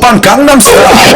오빤 강남스타일.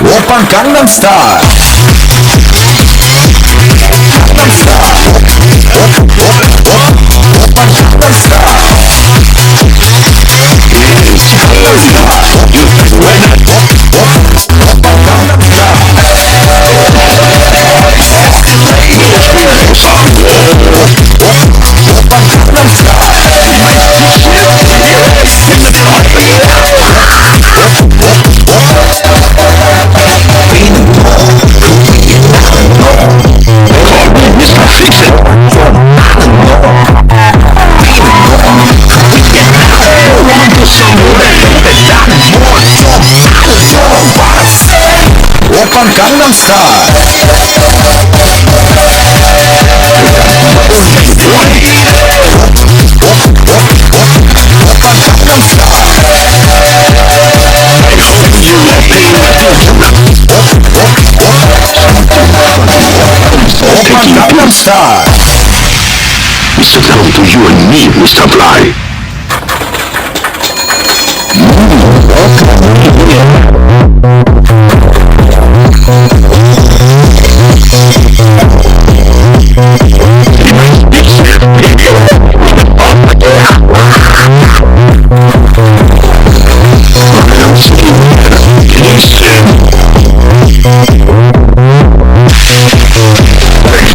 오빤 강남스타일. 오빤 강남스타일. 오빤 강남스타일. Sit down to you and me, Mr. Fly.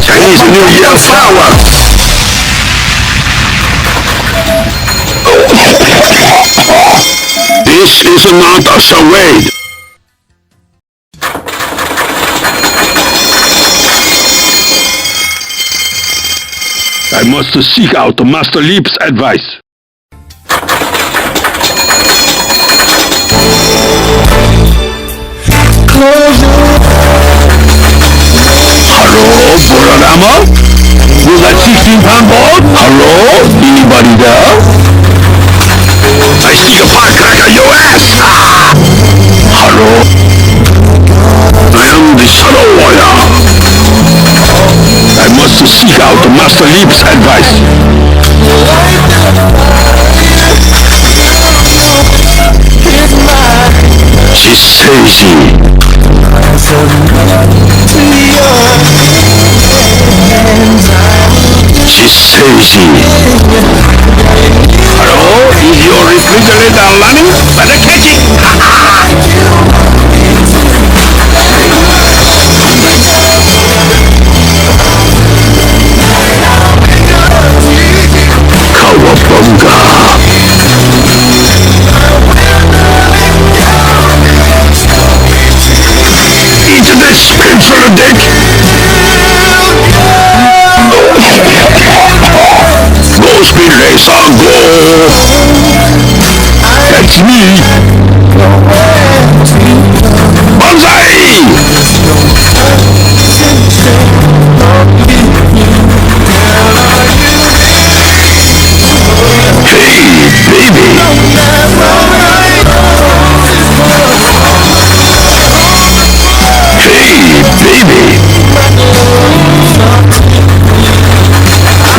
Chinese New Year flower. This is not a charade. I must seek out Master Leap's advice. Hello, Borarama? With that 16-pound board? Hello? Anybody there? I see a firecracker, your ass! Ah! Hello? I am the Shadow Warrior. I must seek out Master Leap's advice. She's crazy. She's crazy. Hello? Is your refrigerator running? Better catch it! Cowabunga! Eat this spiritual dick! Go Speed Racer, go! That's me! Banzai!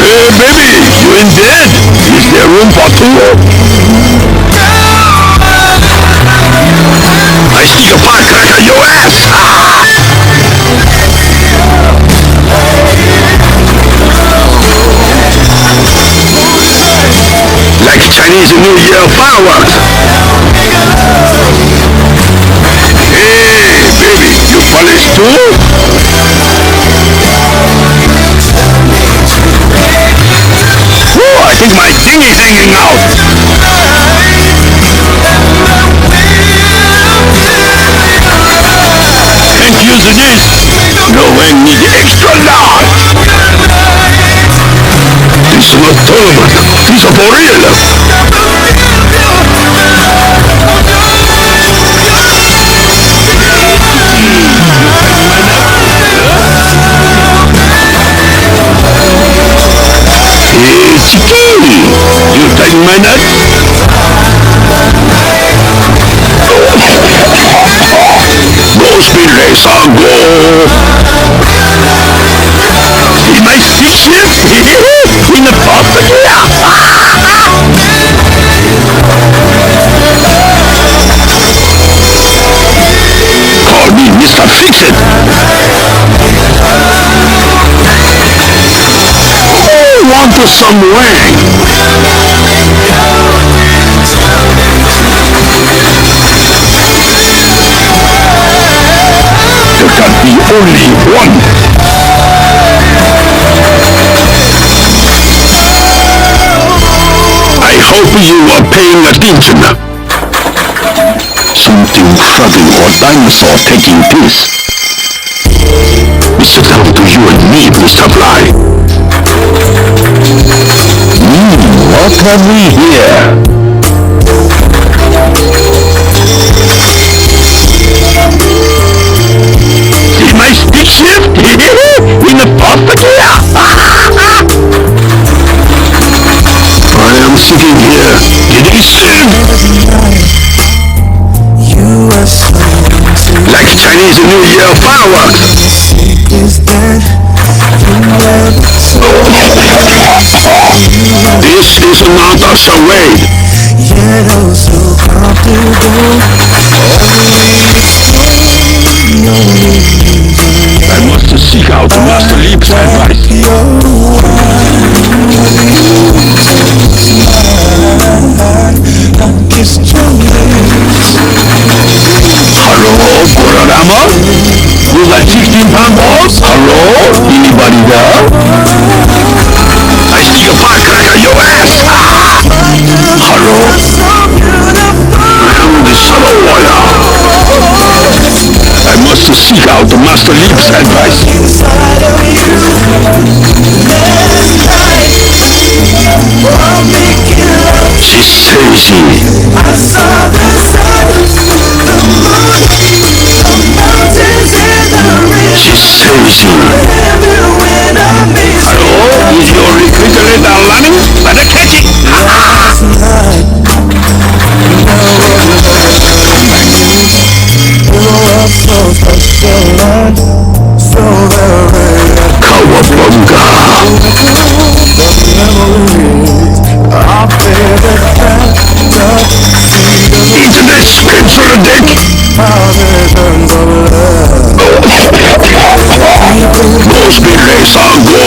Hey baby, you ain't dead. Is there there room for two? I stick a firecracker your ass! Like Chinese New Year fireworks! Hey, baby, you polish too? Whoa, I think my ding is hanging out! Can't use this! No, I need extra large! This is not tournament, this is for real! Hey, Chiquini! You take my nut? Go speed racer, go! See my stick shift? In the first gear! Call me Mr. Fix-It! Want some wang? There can be only one. I hope you are paying attention. Something flooding or dinosaur taking place. It's down to you and me, Mr. Fly. What have we here? See my stick shift? In the first gear? I am sitting here getting stiff. Like Chinese New Year fireworks. This is not a charade. I must seek out Master Leap's advice. Hello, Kurarama? You like 16-pound balls? Hello? Anybody there? I stick a firecracker your ass! Hello? I am the Shadow Warrior. I must seek out the Master Leap's advice. She's crazy. She's crazy. Hello? Is your refrigerator running? Better catch it! Cowabunga! Internet screams for the dick! Go speed racer, go!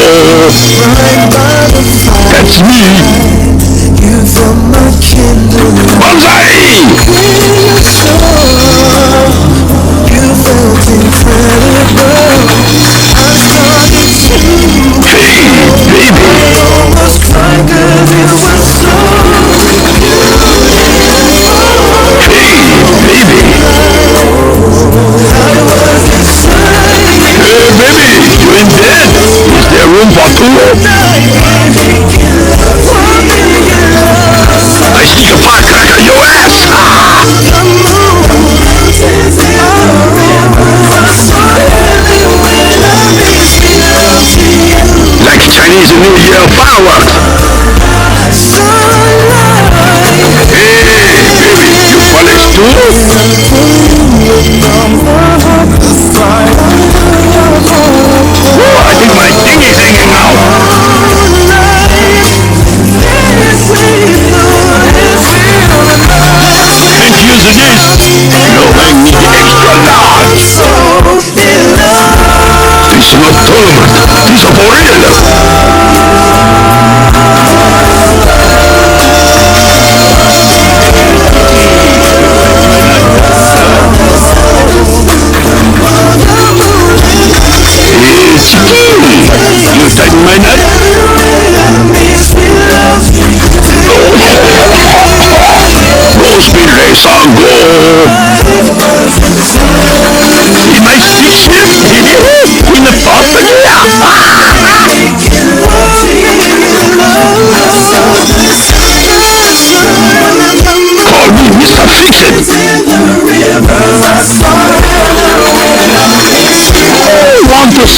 That's me! Banzai! Hey, baby! Room for two? I stick a firecracker your ass!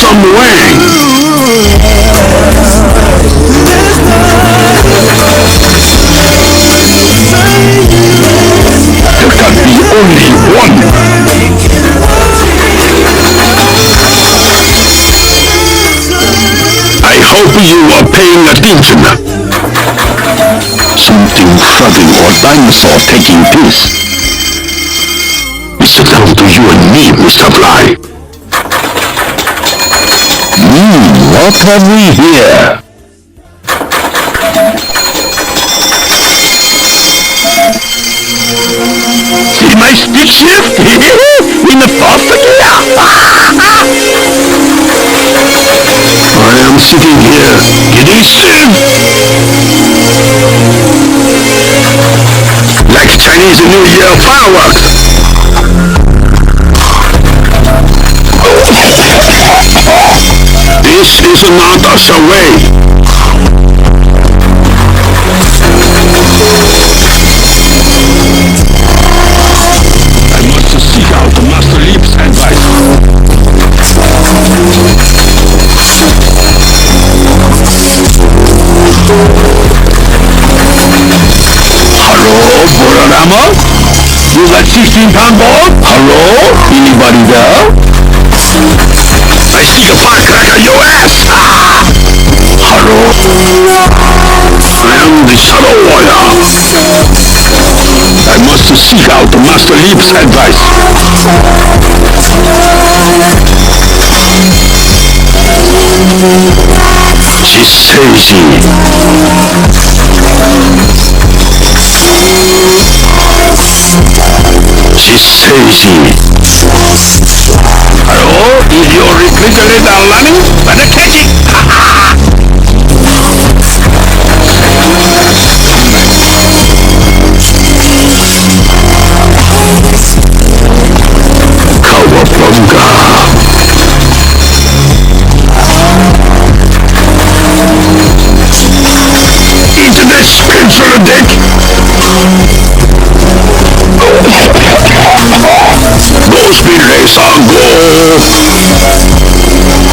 some wang. There can be only one. I hope you are paying attention. Something flooding or dinosaur taking place. It's down to you and me, Mr. Fly. What have we here? See my stick shift? In the first gear! I am sitting here, getting stiff! Like Chinese New Year fireworks! This is not a charade! I must seek out Master Leap's advice. Hello, Bororama? You got 16-pound ball? Hello? Anybody there? I see a firecracker your ass! Hello? I am the Shadow Warrior. I must seek out Master Leap's advice. She's crazy. She's crazy. Hello? Is your refrigerator running? Better catch it! Cowabunga! Internet spiritual deck! Go Speed Racer, go!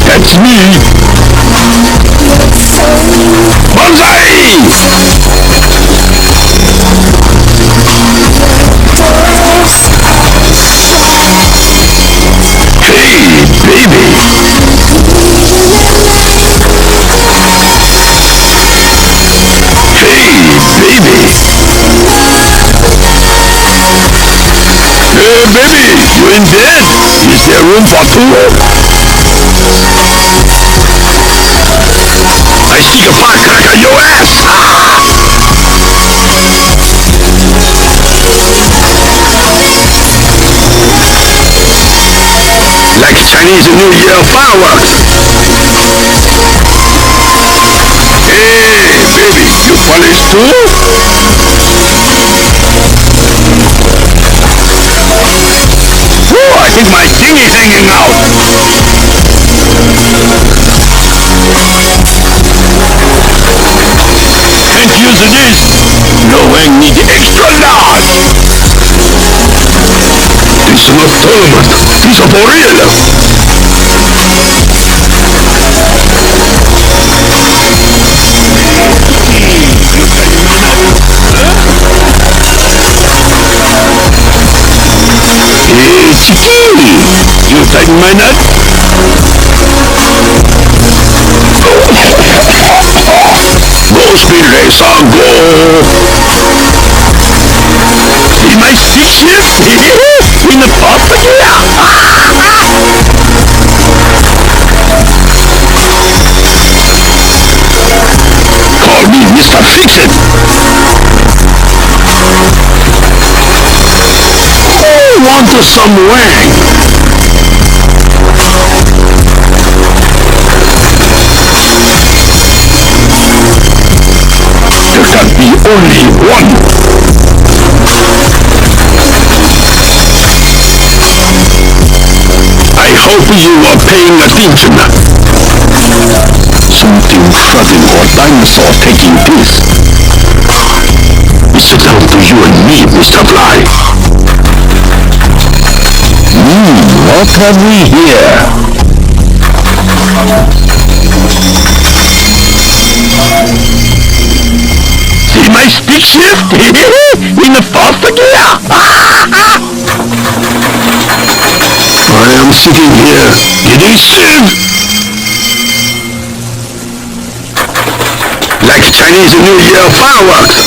That's me! Banzai! Hey, baby! Hey, baby! Hey, baby! You in bed? Is there room for two? I see a firecracker your ass! Like Chinese New Year fireworks! Hey, baby, you polish too? Whoa, I think my thing is hanging out! Can't use this! No wang need extra large! This is not tournament, this is for real! Hey, Chicky! You take my nut? Go Speed Racer, go! See my stick shift? In the first gear! Call me Mr. Fix-It! Want some wang? There can be only one. I hope you are paying attention. Something flooding or dinosaur taking place. It's down to you and me, Mr. Fly. What have we here? shift in the first gear. I am sitting here getting shift like Chinese New Year fireworks.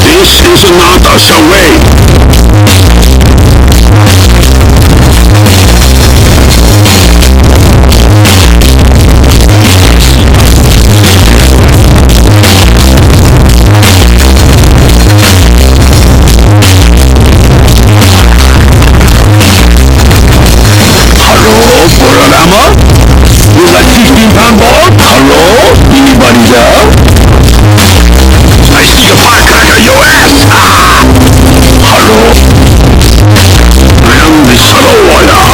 This is not a charade. Hello, Panorama? You like 15-pound ball? Hello? Anybody there? I see a firecracker your ass! Ah! Hello? I am the Shadow Warrior.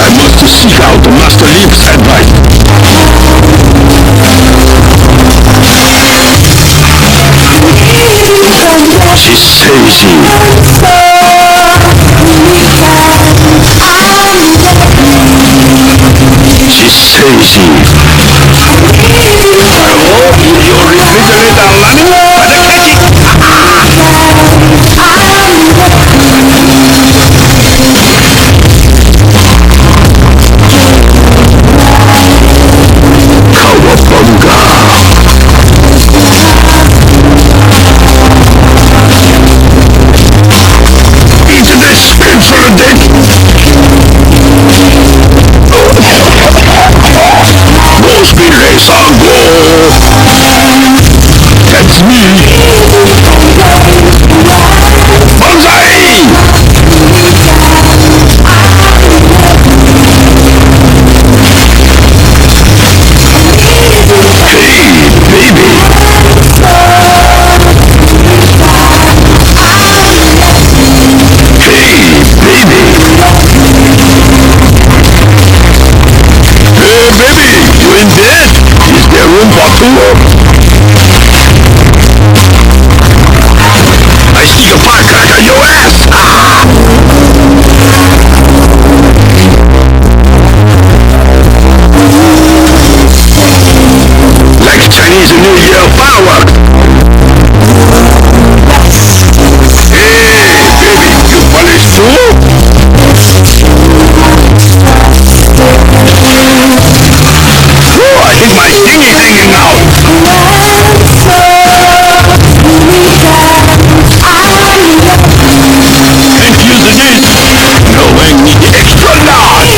I must seek out the Master Leap's advice. She says she. Hello? Your refrigerator running? Cowabunga! Eat this spiritual dick! Go speed racer, go! That's me! Banzai! Hey, baby! Hey, baby! Hey, baby! You in bed? Is there room for two? I see a firecracker your ass! Ah! Like Chinese New Year fireworks! Hey, baby! You punish too? Oh, I think my sting is hanging out! Confuse this! No, I need extra large!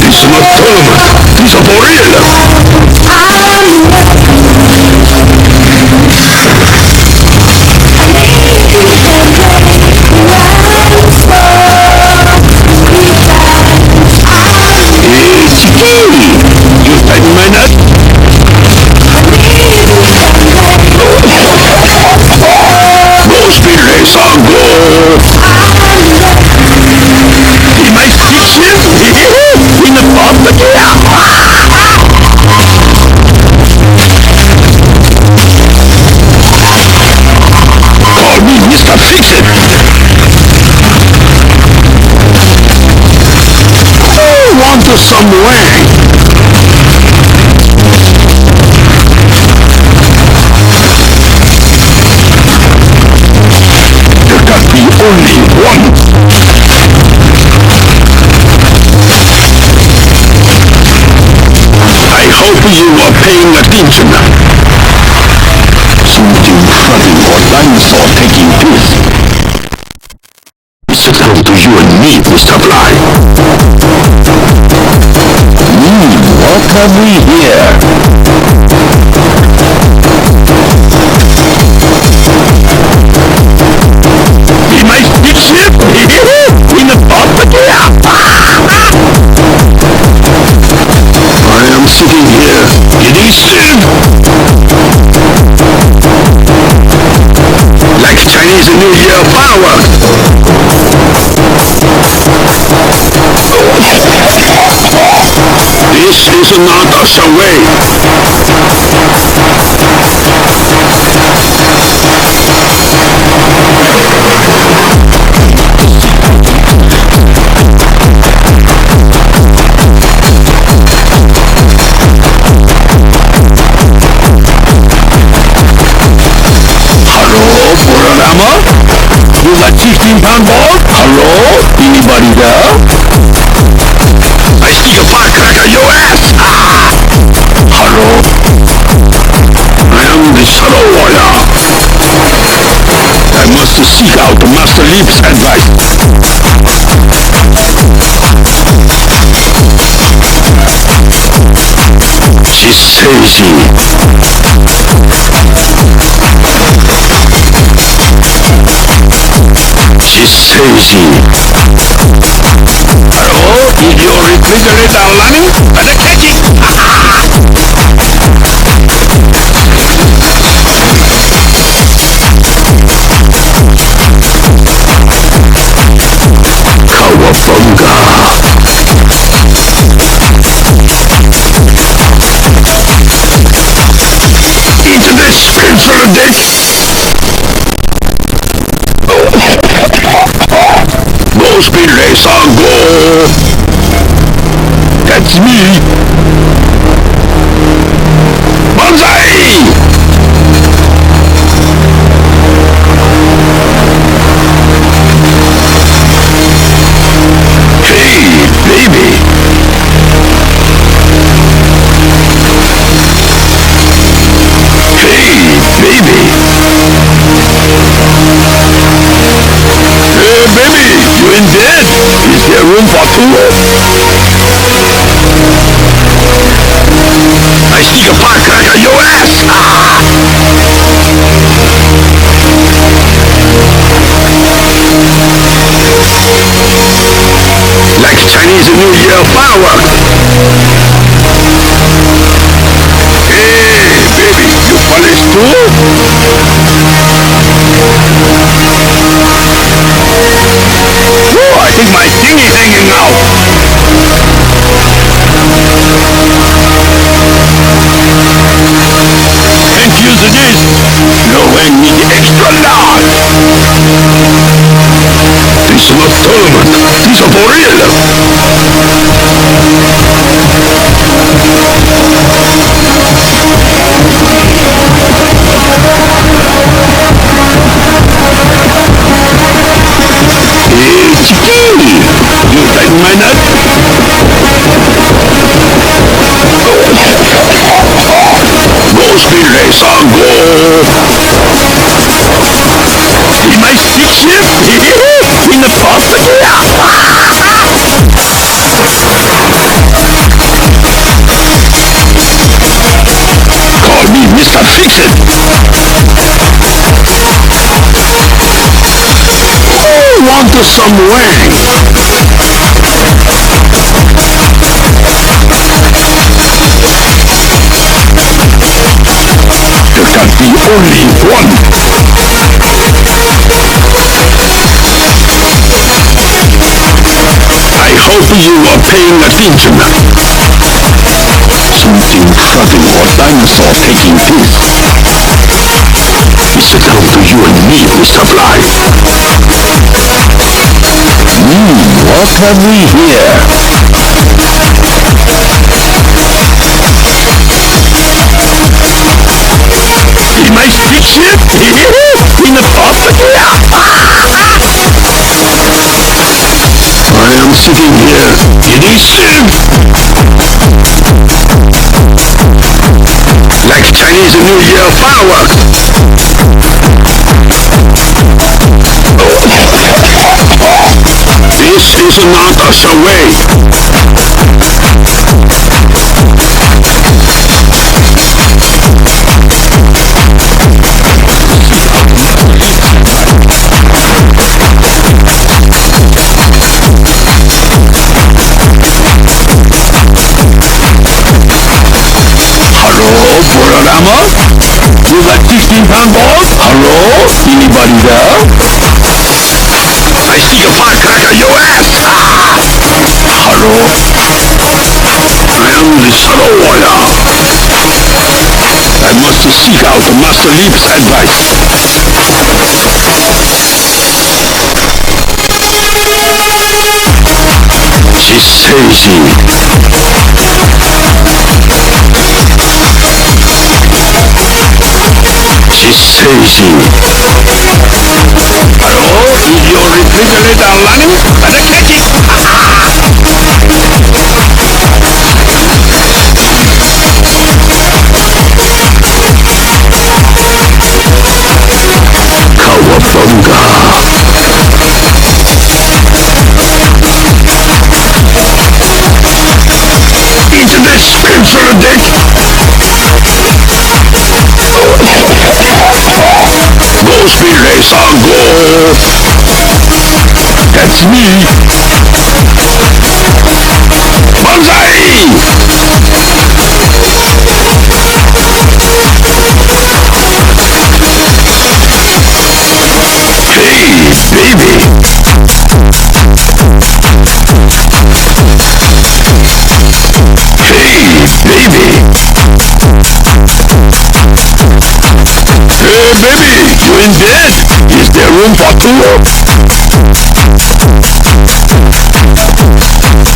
This is not tournament! This is for real! Hey, Chiquini! You tighten my nut? Go, speed racer, go! He might fix him! In the first gear! Call me Mr. Fix-It! I want some wang! There can be only one! I hope you are paying attention. Something funny or dinosaur taking piss. It's down to you and me, Mr. Fly. What have we here? He might fix it in the first gear. I am sitting here getting stiff like Chinese New Year fireworks. This is not a charade. 16-pound ball? Hello? Anybody there? I stick a firecracker your ass! Hello? I am the Shadow Warrior. I must seek out Master Leap's advice. She's crazy. She's crazy. Hello? Is your refrigerator running? And a catching! Cowabunga. Into this spiritual dick! Go speed racer, go! That's me! Banzai! Hey, baby! Hey, baby! Hey, baby! You in bed? Is there room for two? I stick a firecracker your ass! Like Chinese New Year fireworks! Hey, baby! You polish too? Oh, I think my thing is hanging out. Can't use this. No way, need extra large. This is not tournament. This is for real. It's key. You tighten my nut. Go speed racer, go! In my stick ship? In the pasta Call me Mr. Fix-It! Oh, want some wang? There can be only one. I hope you are paying attention. Something cutting or dinosaur taking place. It's down to you and me, Mr. Fly. What have we here? In my stick ship? In the pasta I am sitting here getting sick. Like Chinese New Year fireworks. This is not a charade. Hello, Bororama? You got 16-pound balls? Hello? Anybody there? I see a firecracker your ass! Hello? I am the Shadow Warrior. I must seek out Master Leap's advice. She's crazy. She's crazy. Hello? If your refrigerator running, better catch it. Cowabunga! Into this pencil dick! Go speed racer, go! That's me! Banzai! Hey, baby! Hey, baby! Hey, baby! You in bed? Is there room for two?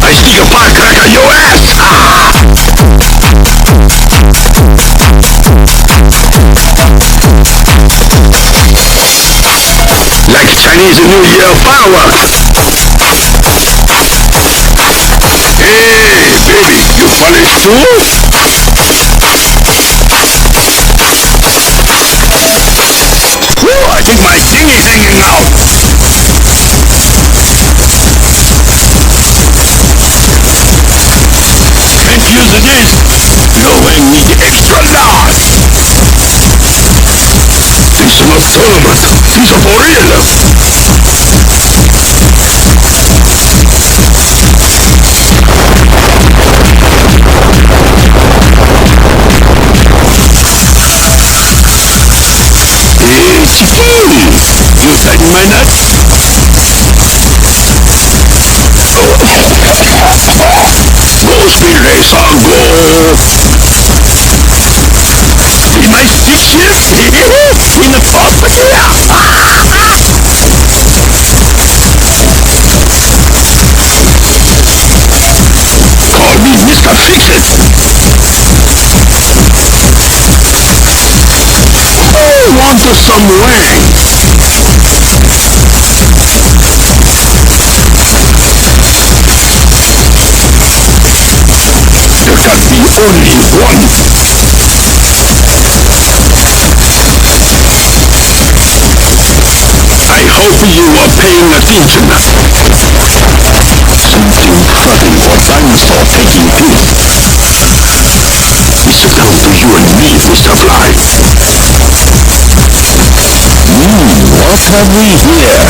I stick a firecracker your ass! Ah! Like Chinese New Year fireworks! Hey, baby, you punish too? Whew, I think my ding is hanging out. Can't use this. Knowing me extra large. This is not tournament. These are for real. Chicken! You biting my nuts? Go speed racer, go! See my stick shift? In the top of here! Call me Mr. Fix-It! Oh, want some wings? There can be only one. I hope you are paying attention. Something funny or dinosaur taking place. It's down to you and me, Mr. Fly. What have we here?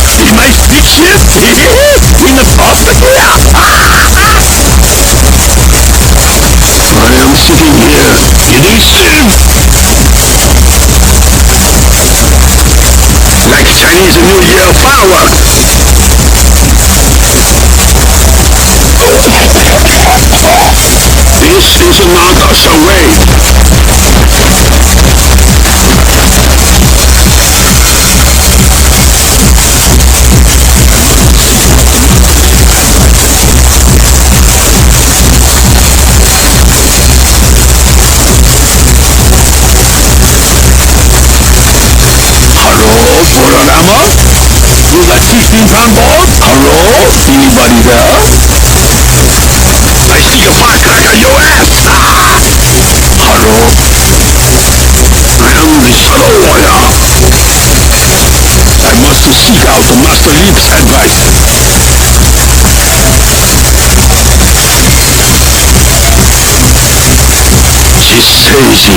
See my stick shift? In the top of here! I am sitting here, getting stiff! Like Chinese New Year fireworks! This is not a charade! Panorama? You got 16-pound balls? Hello? Anybody there? I see a firecracker your ass! Ah! Hello? I am the Shadow Warrior. I must seek out the Master Leap's advice. She says she...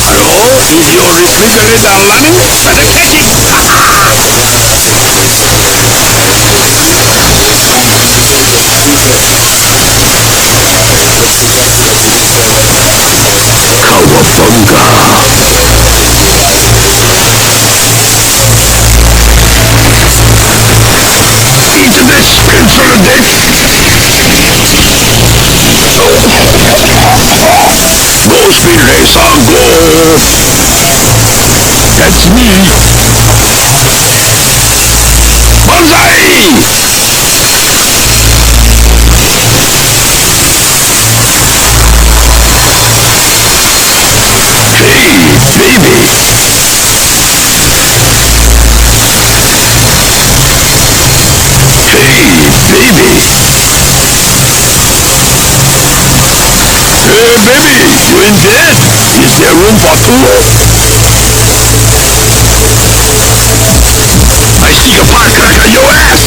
Hello? Is your refrigerator running? Better catch it! Cowabunga! Eat this pencil dick! Go speed racer, go! That's me! baby. Hey, baby, you in bed? Is there room for two? I see a firecracker, your ass!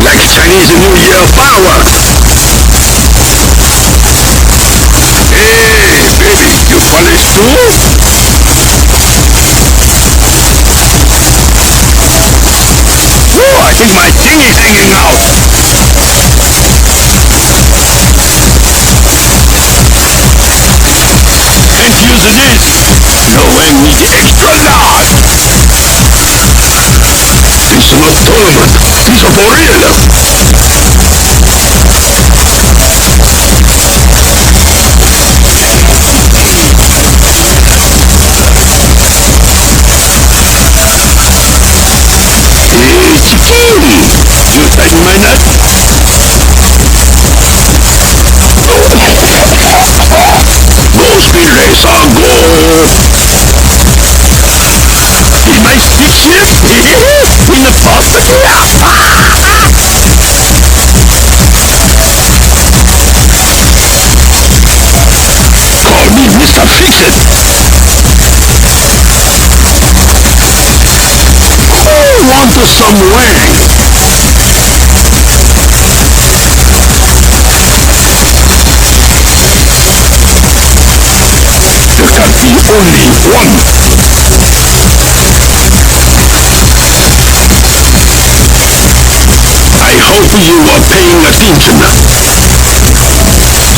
Like Chinese New Year fireworks. Hey, baby, you college too? Whoa, I think my thing is hanging out. Can't use this. No, I need extra large. It's not tournament. It's for real. Hey, chicken. You touch my nut? Go speed racer, go! Be my stick shift? In the pasta gear! Call me Mr. Fix-It! Who wants some wang? There can be only one. I hope you are paying attention.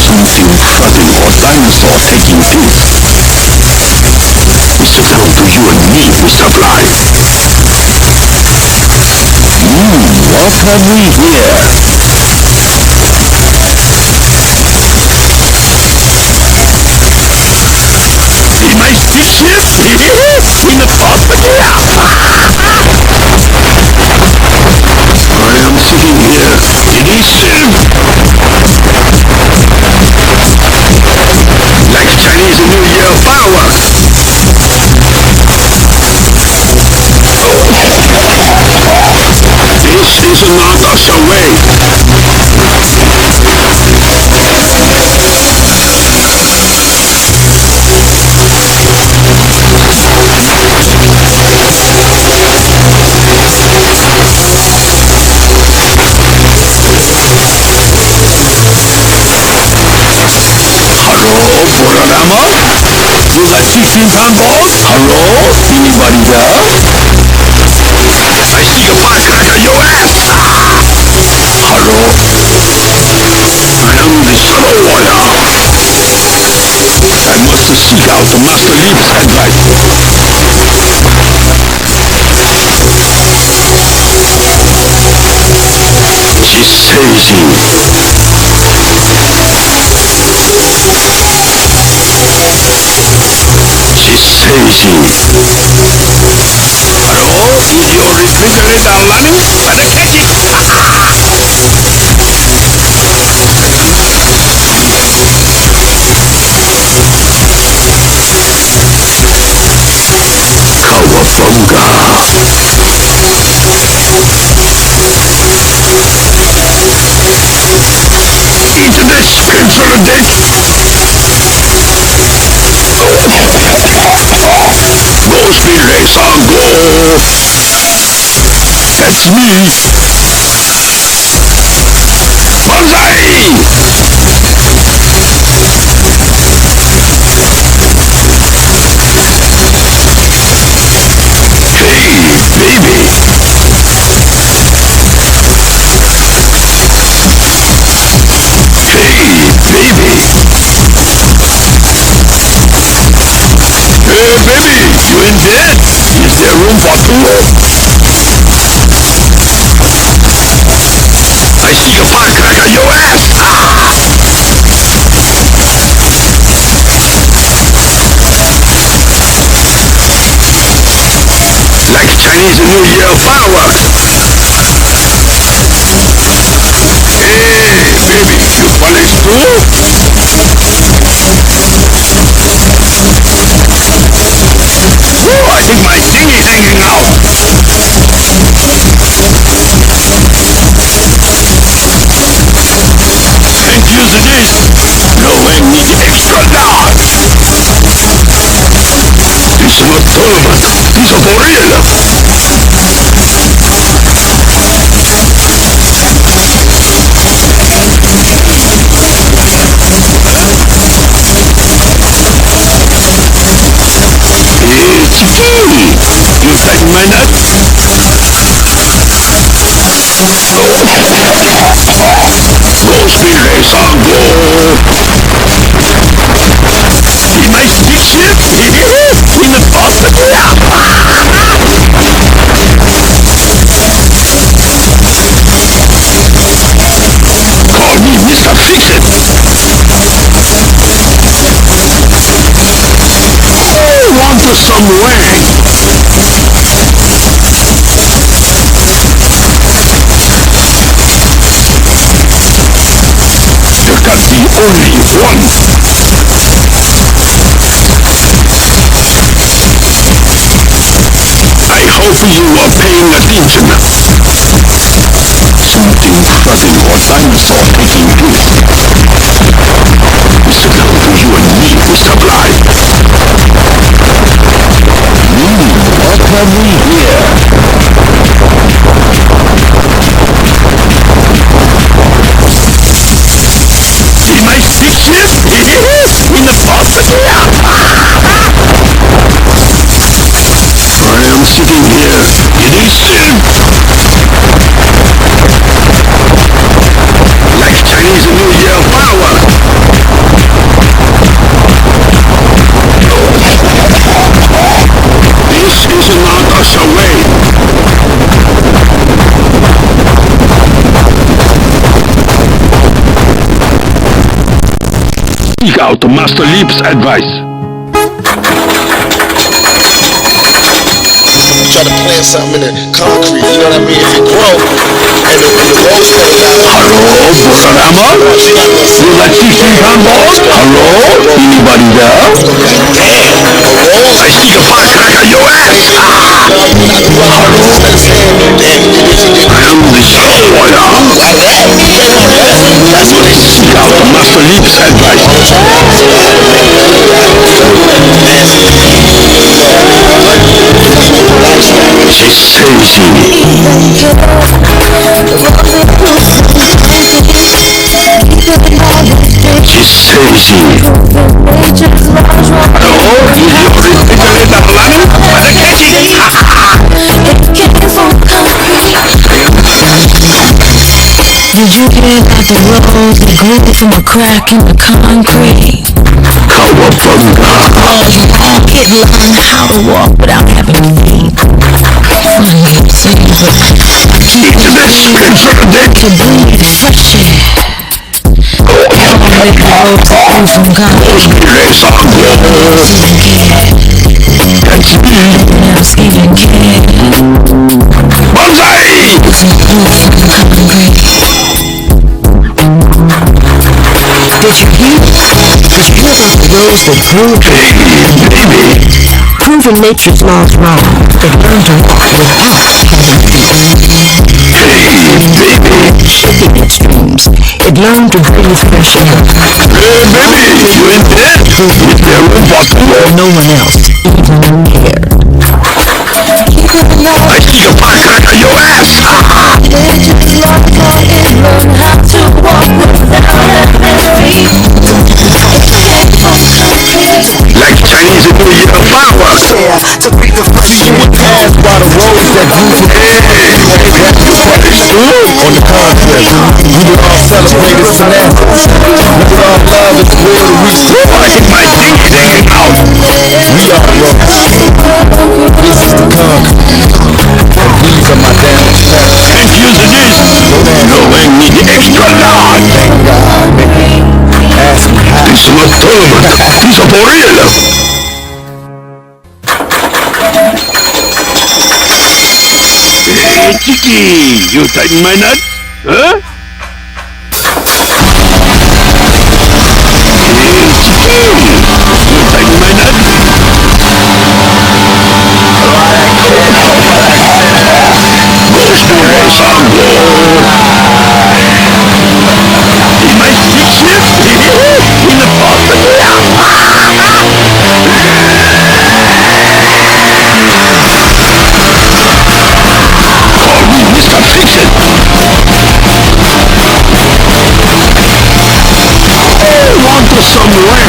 Something flooding or dinosaur taking place. It's down to you and me, Mr. Fly. What have we here? Be my stick shift? In the pasta gear! I am sitting here. Ignition! Like Chinese New Year fireworks. This is not a charade. Hello, Bororama? You got 16-pound balls? Hello? Anybody there? I see a firecracker, your ass! Hello? I am the Shadow Warrior. I must seek out Master Leap's advice. She's chasing. She's chasing. Hello? Is your refrigerator running? Better catch it! Cowabunga! Eat this, spiritual dick! Go, Speed Racer, go! That's me! Banzai! Hey, baby! Hey, baby! Hey, baby! You in bed? Is there room for two? I see a firecracker, your ass! Like Chinese New Year fireworks! Hey, baby, you polish too? it is. Knowing need extra large. This must tournament. This is for real. It's key. You take my nut. Conspiracy go. He makes big ship in the bottom. Call me Mr. Fix-It. Oh, want to some wang. You got the only one. I hope you are paying attention. Something crushing or dinosaur taking place. It's down to you and me, Mr. Bly. What have we here? He makes big ship in the bottom. I am sitting here. It is sin. Like Chinese New Year fireworks. This is not us away. Seek out Master Leap's advice. Try to plant something in the concrete, you know what I mean? If it grow, and the rose coming out. Hello, Bororama? You like 16-pound balls? Hello? Anybody there? I see a firecracker, your ass! I am the showboy, That's what they Seek out Master Leap's advice. She's crazy. She's crazy. Hello? You refrigerator running? What a catchy! Did you hear about the rose that grew from a crack in the concrete? Cowabunga! Kid learned how to walk without having feet. Funny you say, but I keep It's this picture dick! to breathe fresh air. All make the rose that grew from concrete. Let's go! That's me! Everyone else even cared. Banzai! Did you hear? Did you hear about the rose that grew? Baby! Proving nature's laws wrong. It learned to walk without having feet. Baby! Shifting its dreams. It learned to breathe fresh air. Hey, baby! You in bed? With the robot? No one else even cared. I see a firecracker, your ass! Like Chinese New Year fireworks! to bring the fresh you would pass by the roads that grew from on the conquest. We would all celebrate its finale. We would all love its will to reach the I get my dinky dinky out! We are roads. This is the concrete. And these are my damn steps. Infuse it is! Knowing me extra large! Thank God, man. Ask me how. This is not tournament! This is for real! Hey, Chicky! You tighten my nut? Huh? Hey, Chicky! You tighten my nut? Conspiration! He might fix it! some way.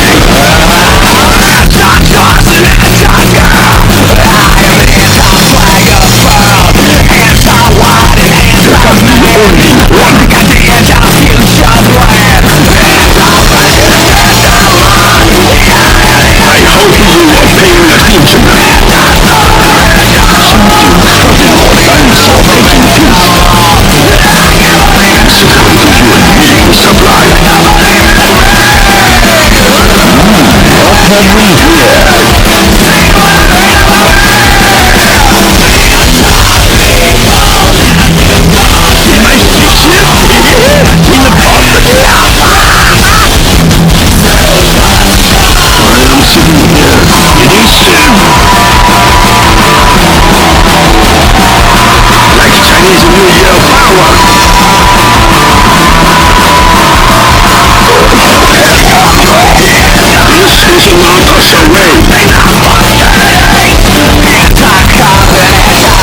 I hope you are paying attention. Chinese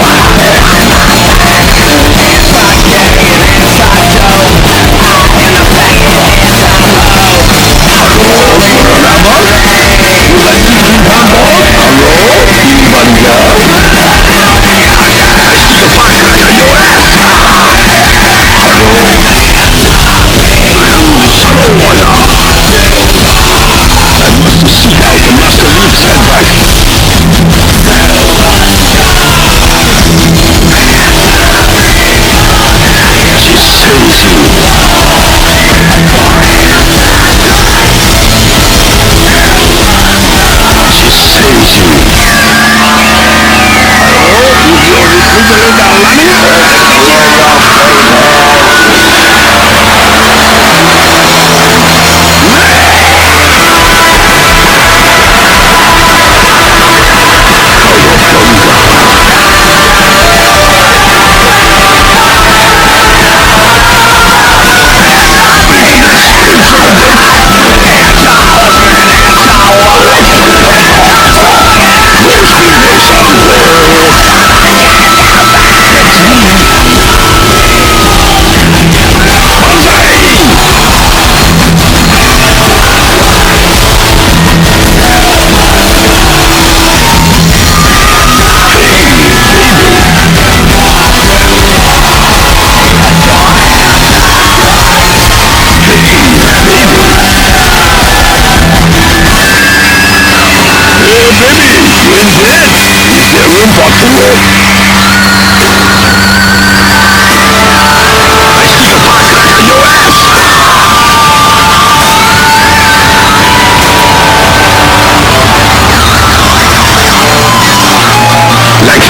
New Year fireworks. This is not a charade.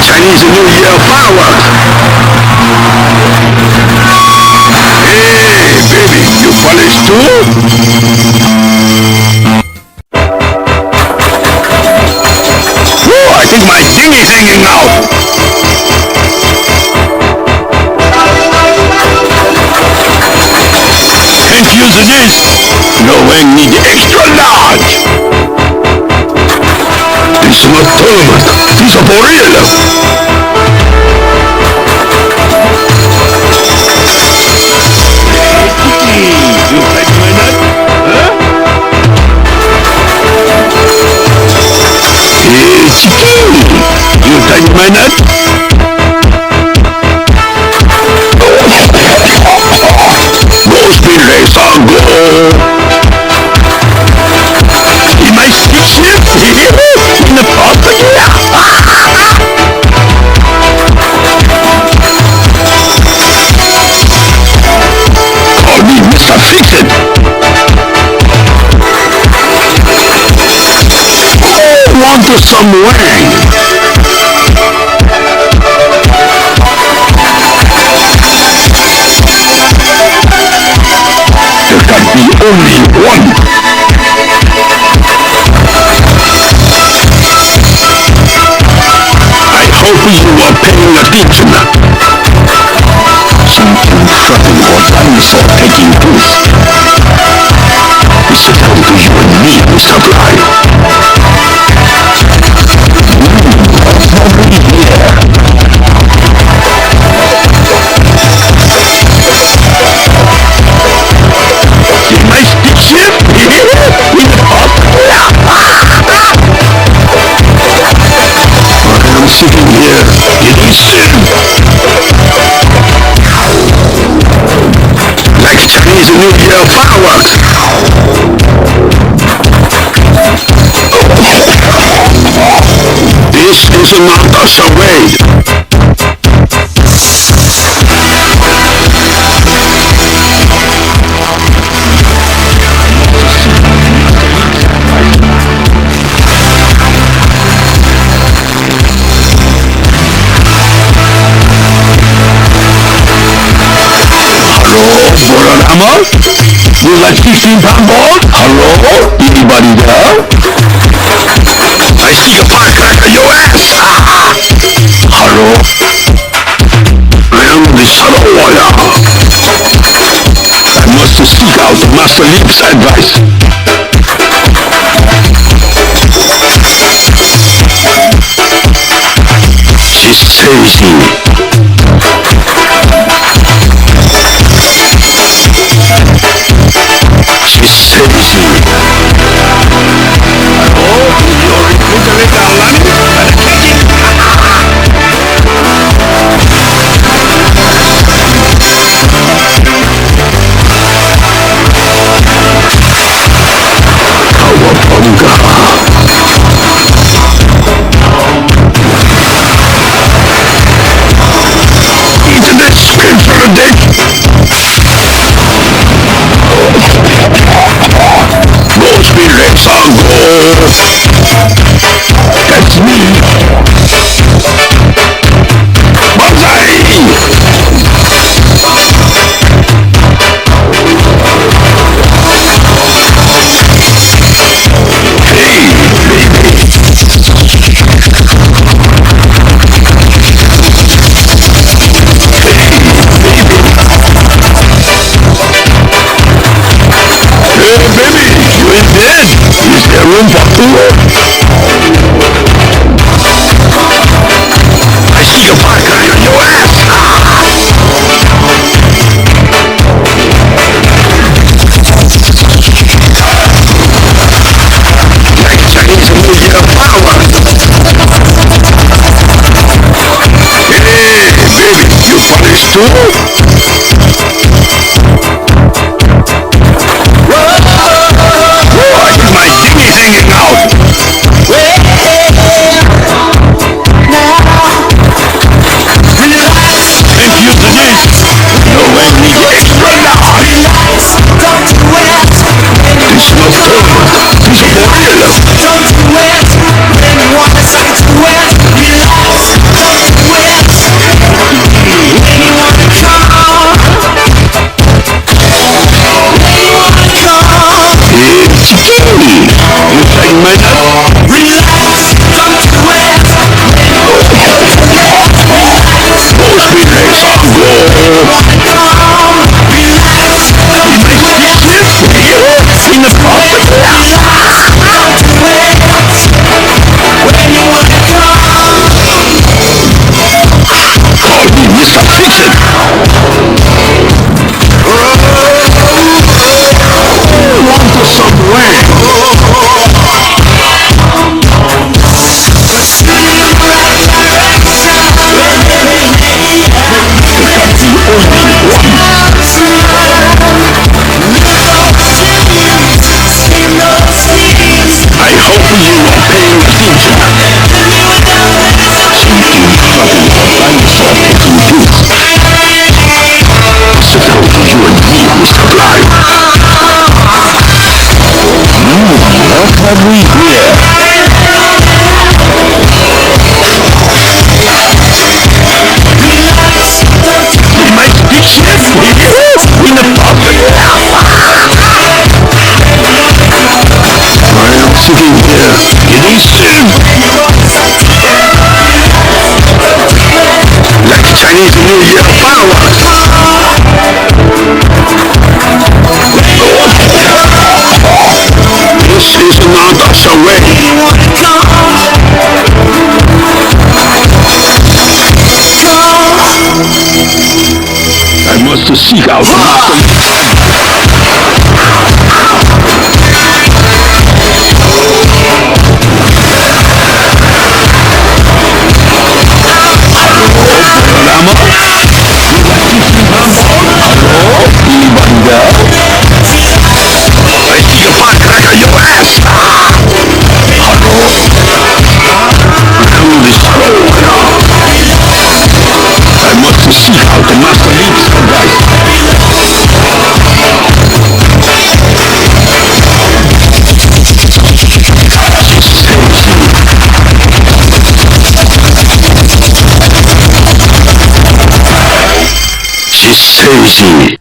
Chinese New Year fireworks. Hey, baby, you polish too? Whew, I think my dinghy's hanging out. Can't use this. No, I need extra large. This is not tournament. This is for real. You like my nut? Huh? Hey, Chicky, you like my nut? Go speed racer, go! In my spaceship? In the park? Call me Mr. Fix-It! Oh, want to some wang! There can be only one! I hope you are paying attention. Something shocking or dinosaur taking place. It's down to you and me, Mr. Bly. Already here. Chinese New Year fireworks. This is not a charade. Panorama? You like 16-pound balls? Hello? Anybody there? I see a firecracker, your ass! Hello? I am the Shadow Warrior. I must seek out Master Leap's advice. She's crazy. That's me. Banzai! Hey, baby. Hey, baby, you in bed? Is there room for two? I see a firecracker, your ass! Like Chinese New Year fireworks! Hey, baby, you punished too? My dingy's hanging out. Infuse the dish. No way me extra large. It's not good. It's for real. Don't do it when you wanna say to it. Relax, don't do it when you wanna come. It's Kenny. You take my nut? Relax, don't do it. Most relays are good. Relax, don't do it. In the profit. Relax, don't do it when you wanna come. Call me Mr. Fiction. Want to some way. I hope you are paying attention. Something happened to dinosaur taking juice. Sit down for you and me, Mr. Fly. What have we here? My picture in the pocket. I am sitting here getting sick. Like Chinese New Year fireworks. This is not a charade. I must seek out Master. Panorama? You like 16-pound balls? Hello? Anybody there? seek out the Master Leaps advice. Stacy.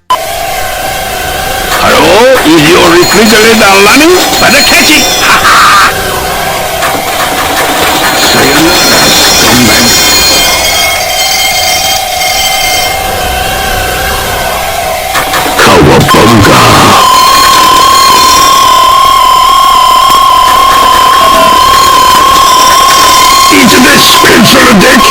Hello, is your refrigerator running? Better catch it! Cowabunga! Eat this, pencil dick!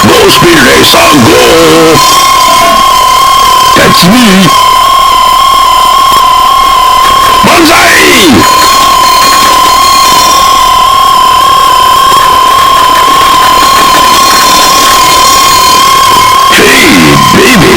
Go speed racer, go! That's me! Banzai! Hey, baby!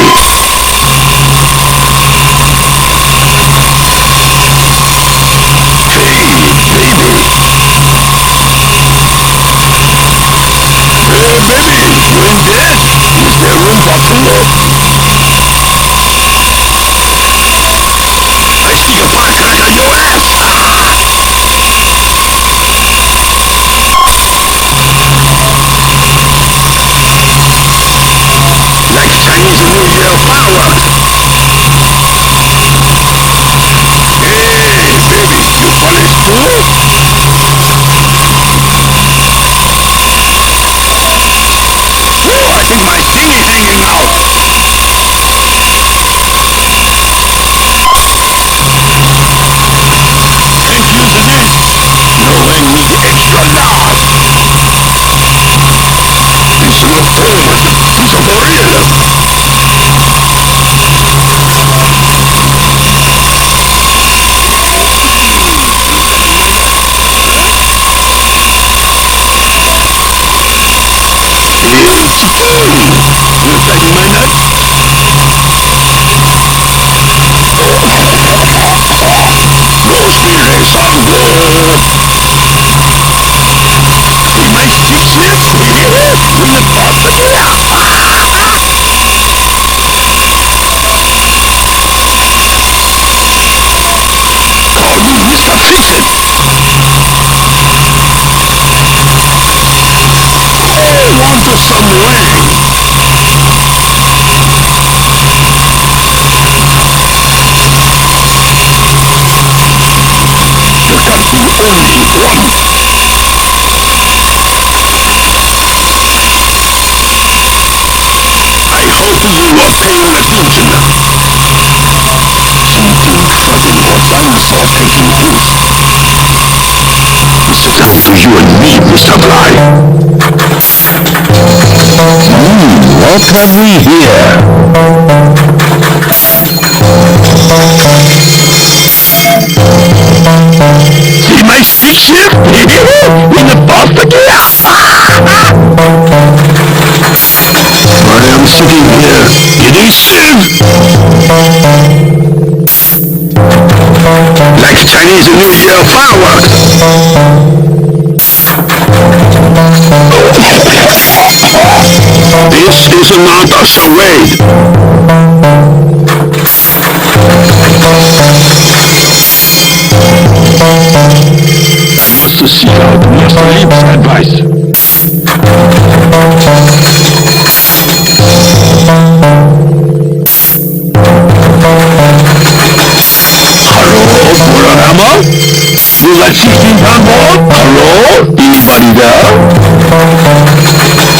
You and me, Mr. Bly. What have we here? See my stick shift? In the pasta gear? I am sitting here getting sick. Like Chinese New Year fireworks. This is not a charade. I must seek out Master Leap's advice. Hello, Murakama? You got 16-pound ball? Hello? Anybody there?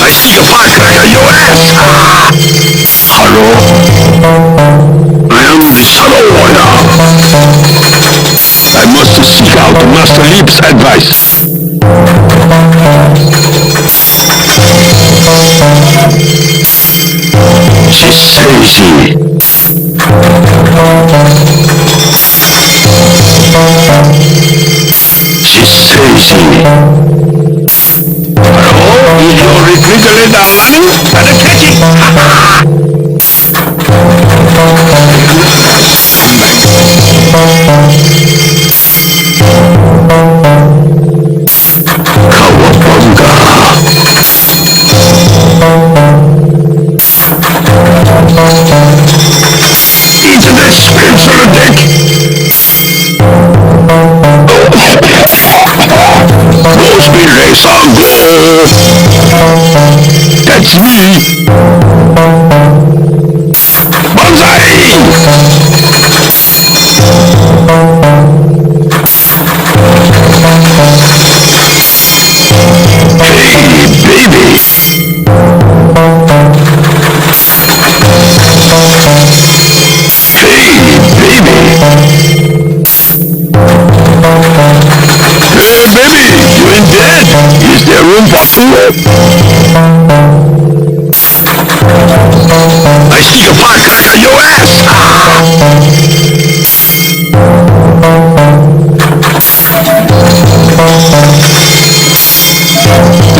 I see a firecracker, your ass! Hello? I am the Shadow Warrior. I must seek out Master Leap's advice. She's crazy. She's crazy. Hello? Is your refrigerator running? Better catch it! Cowabunga! Sango. That's me. Banzai. Hey, baby. Baby, you ain't dead. Is there room for two? I see a firecracker, your ass!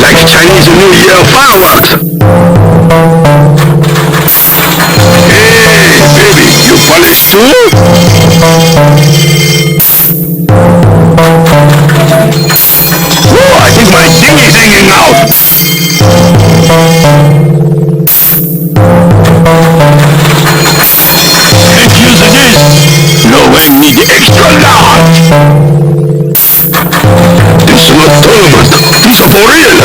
Like Chinese New Year fireworks. Hey, baby, you polish too? Oh, I think my dinghy's hanging out. Can't use this. No way, need the extra large. This is not tournament. These are for real.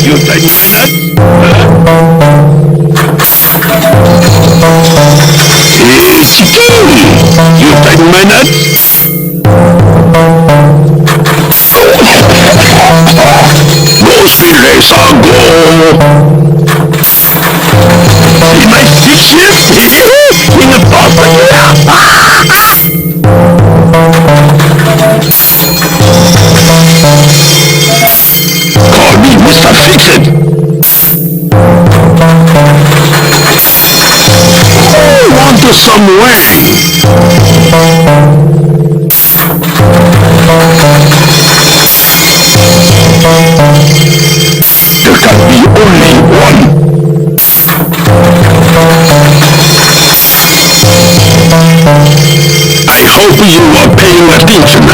You take my nuts? Chicken! You take my nuts? Go speed Sango! See my stick shift? In the bottom! Call me Mr. Fix-It! Want to some way. There can be only one. I hope you are paying attention.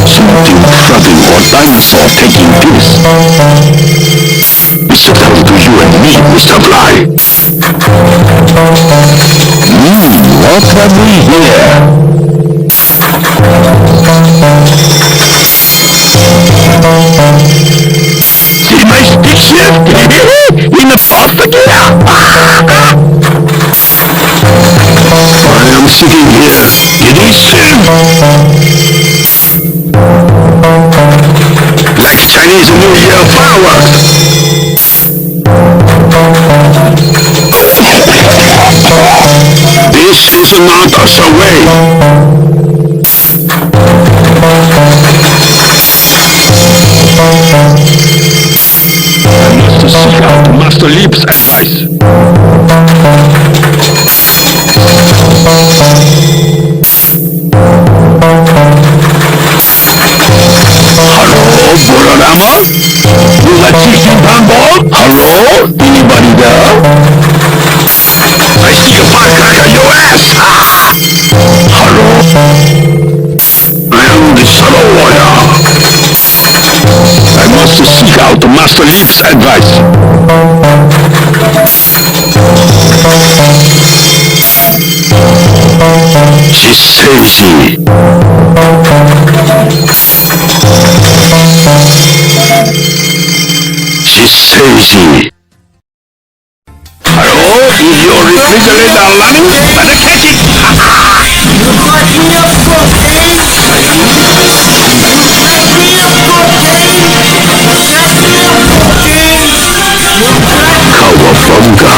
Something flooding or dinosaur taking this. It's down to you and me, Mr. Fly. What have we here? See my stick shift? In the pasta gear? I am sitting here. It is sin. Like Chinese New Year fireworks. This is not a way. I must seek out Master Leap's advice. Hello, Bororama? You got 16-pound ball? Hello? Anybody there? I see a firecracker, your ass! Hello? I am the Shadow Warrior. I must seek out Master Leap's advice. She's crazy. She's crazy. Hello? Is your refrigerator running? Better catch it! Cowabunga!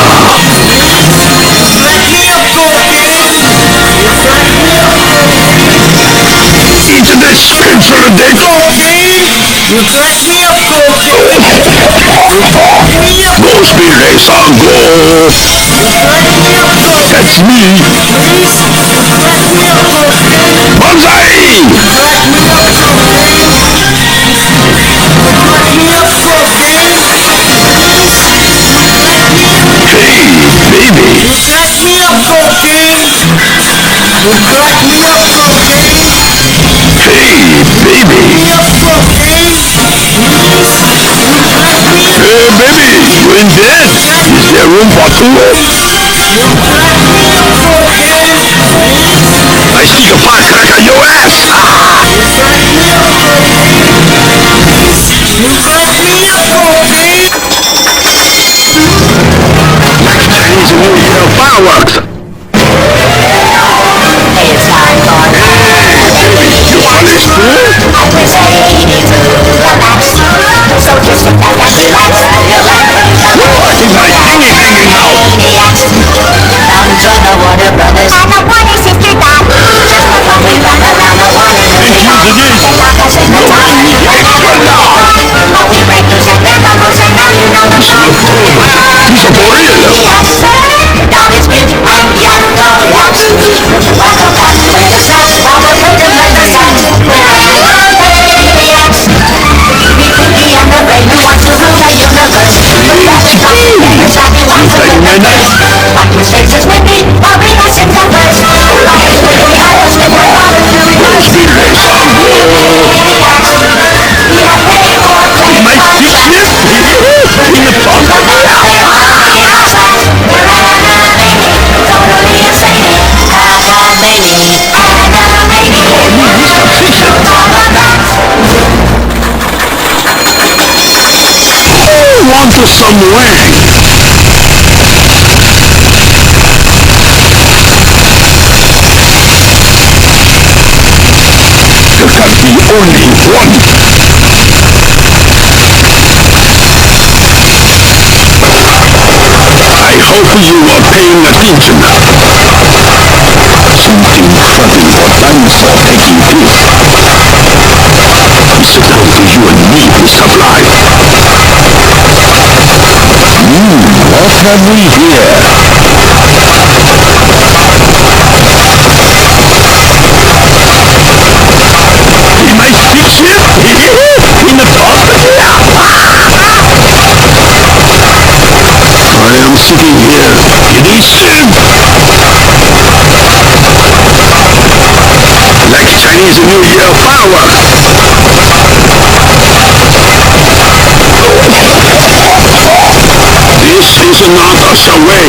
Into the spiritual deco! Go spirit Sango! That's me! Banzai! Hey, baby! Hey, baby! Hey, baby! You ain't dead! Is there room for two? I see a firecracker your ass! Like Chinese New Year fireworks! It's time for You funny fool! I was ready to relax. So just sit back and relax. I think my thingy hanging out! Down to the Warner Brothers and the Warner Sister Dad. Just for fun we run around the Warner. Excuse me, nobody needs extra love! But we break loose and wear bubbles and now you know the song. He's a gorilla! Yes, God is big and yellow, yes. Welcome back to the sun, while we're looking like the sun. We're maniacs. We could be on the brain who wants to rule the universe. But that's not the exactly what's the universe. What mistakes is with me, or we got sins of verse. Life is with me, I was with my father through the years. We have paid for My sickness? In the front? Want to some wang? There can be only one. I hope you are paying attention. Something funny or dinosaur taking place. It's supposed to you and me, Mr. Fly. What have we here? In my kitchen? In the top? I am sitting here in Eastern. Like Chinese New Year fireworks. This is not a subway.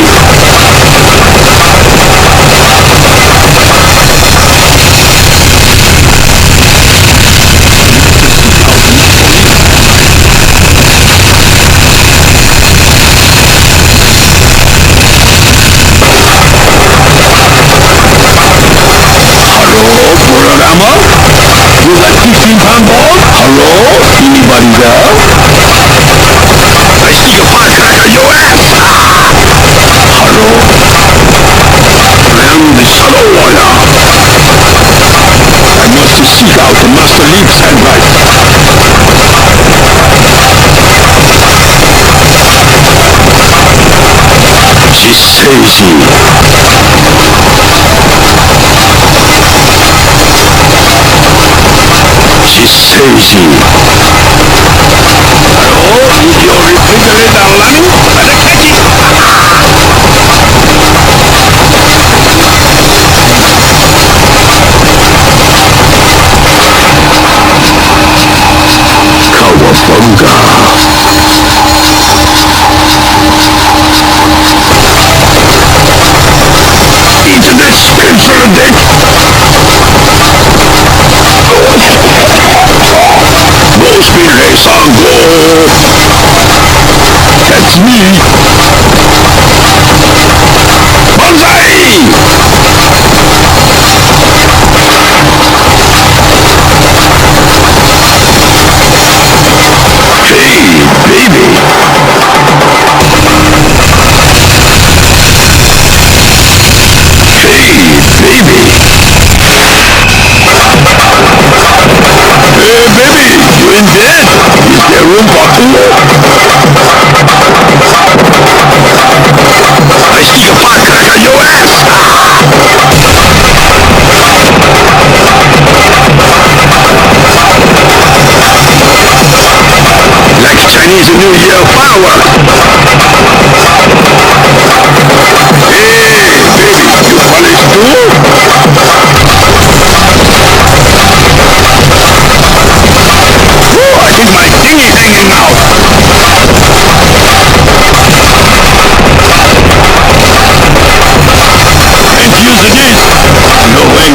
Hello, Kurorama? You got 15-pound ball? Hello? Anybody there? I see a firecracker your ass! Hello? I am the Shadow Warrior. I must seek out the Master Leaps and right. She says she. She says she. Hello? Is your refrigerator running? Better catch it! Cowabunga! Internet special deck! Go speed racer, go! That's me! in bed? Is there room for two? I see a firecracker, your ass! Like Chinese New Year fireworks! Hey, baby, you polish too? I think my thingy hanging out. And use it is. No way,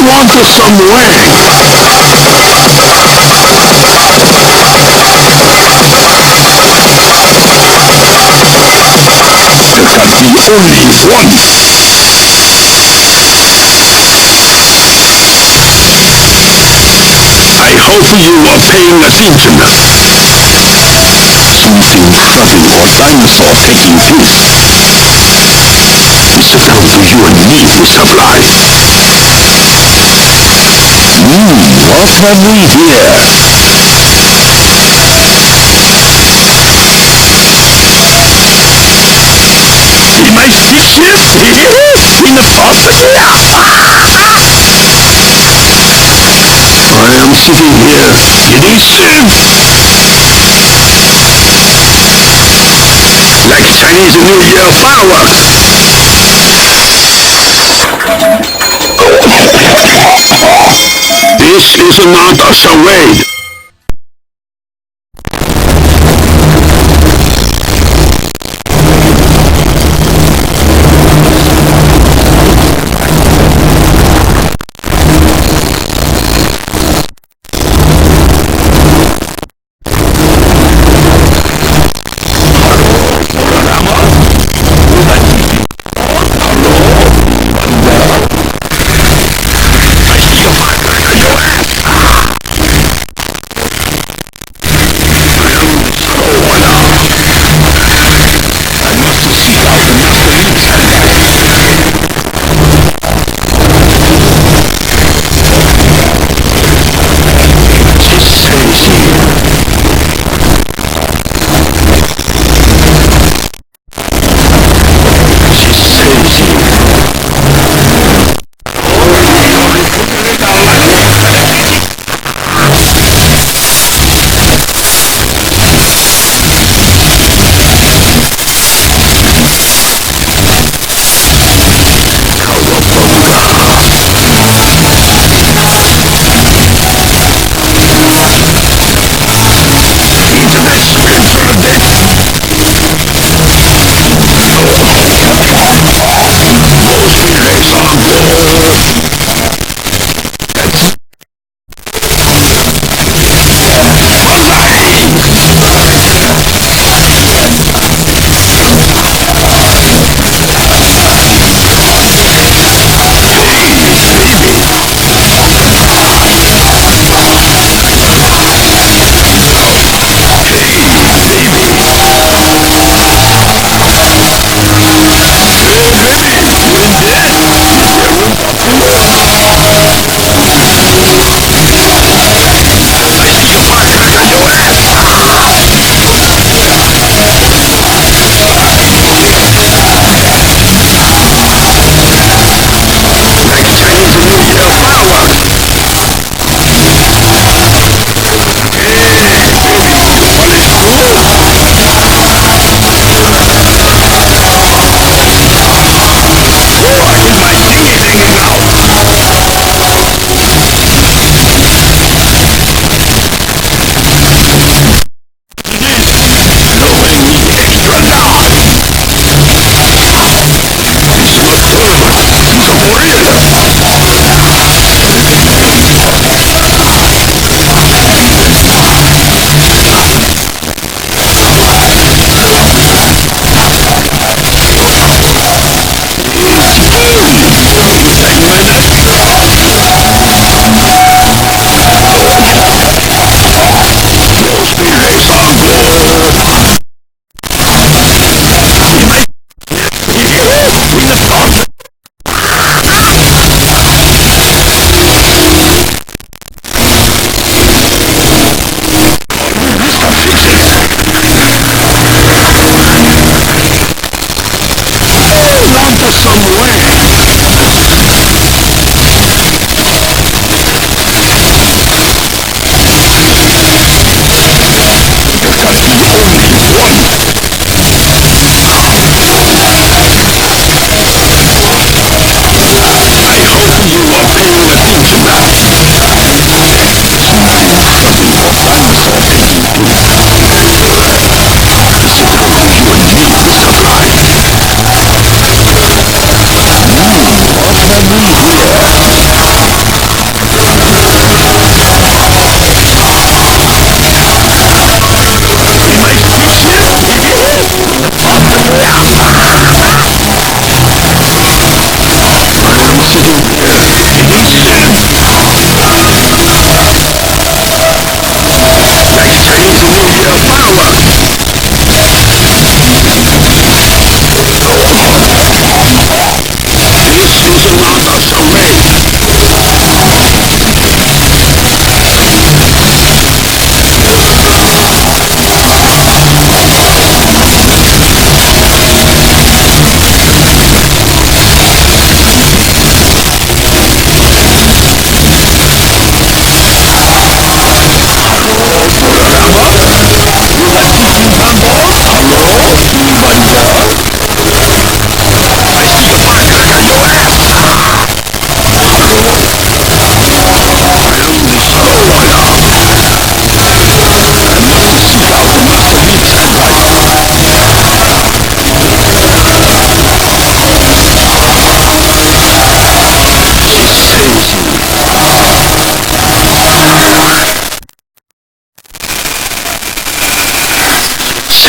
Want some wang? The only one. I hope you are paying attention. Something sudden or dinosaur taking place. It's about the your needs of life. What have we here? In my spaceship? In the process? I am sitting here getting sick. Like Chinese New Year fireworks. This is not a charade.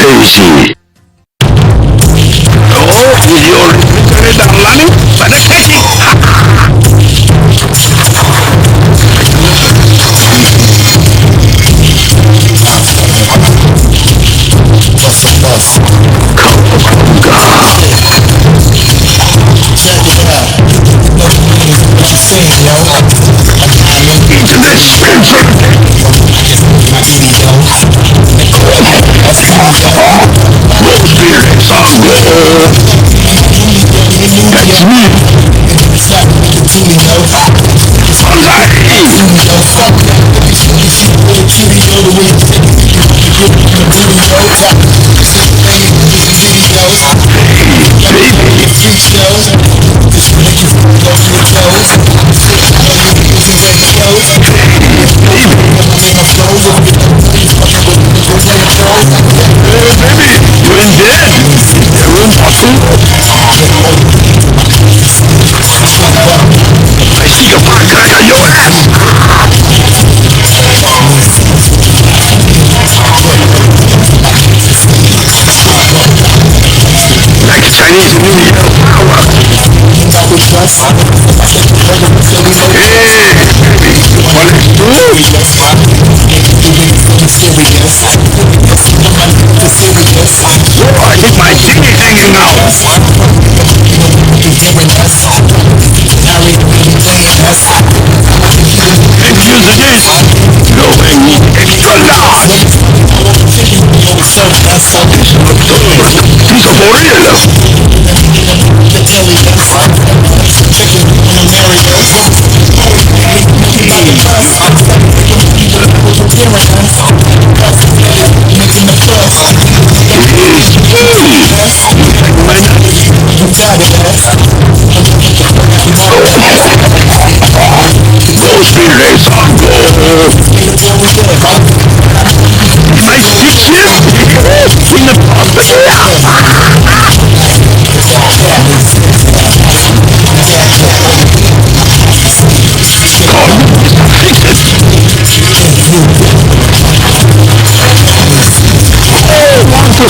Stacy. With your internet and learning, but a crazy.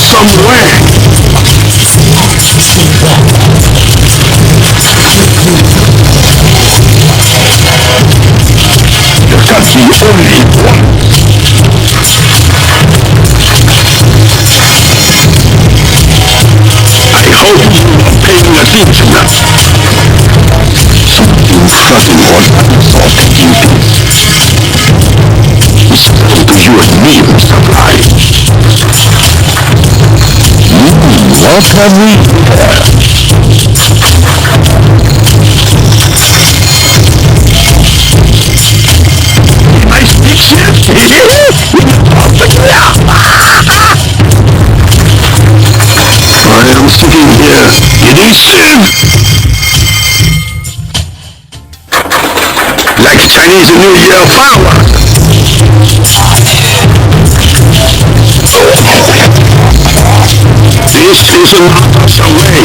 Somewhere. That's the only one. I hope you are paying attention now. Something sudden or unresolved duties. It's up to you and me, Mr. Bly. What have we here? I speak shit. I am sitting here eating shit. Like Chinese New Year fireworks. This is an awesome way.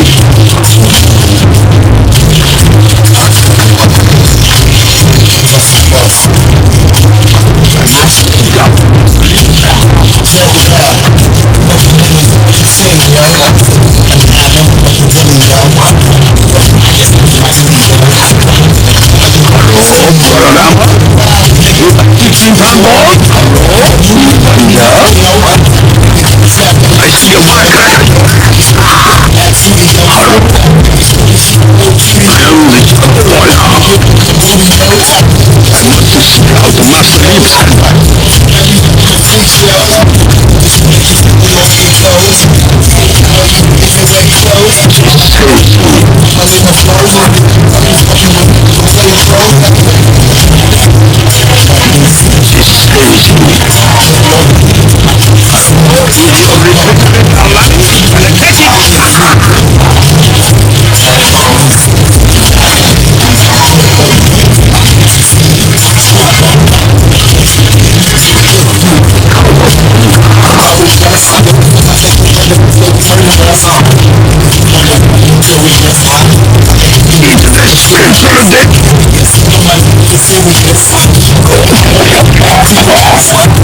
I see a firecracker. He's a bastard!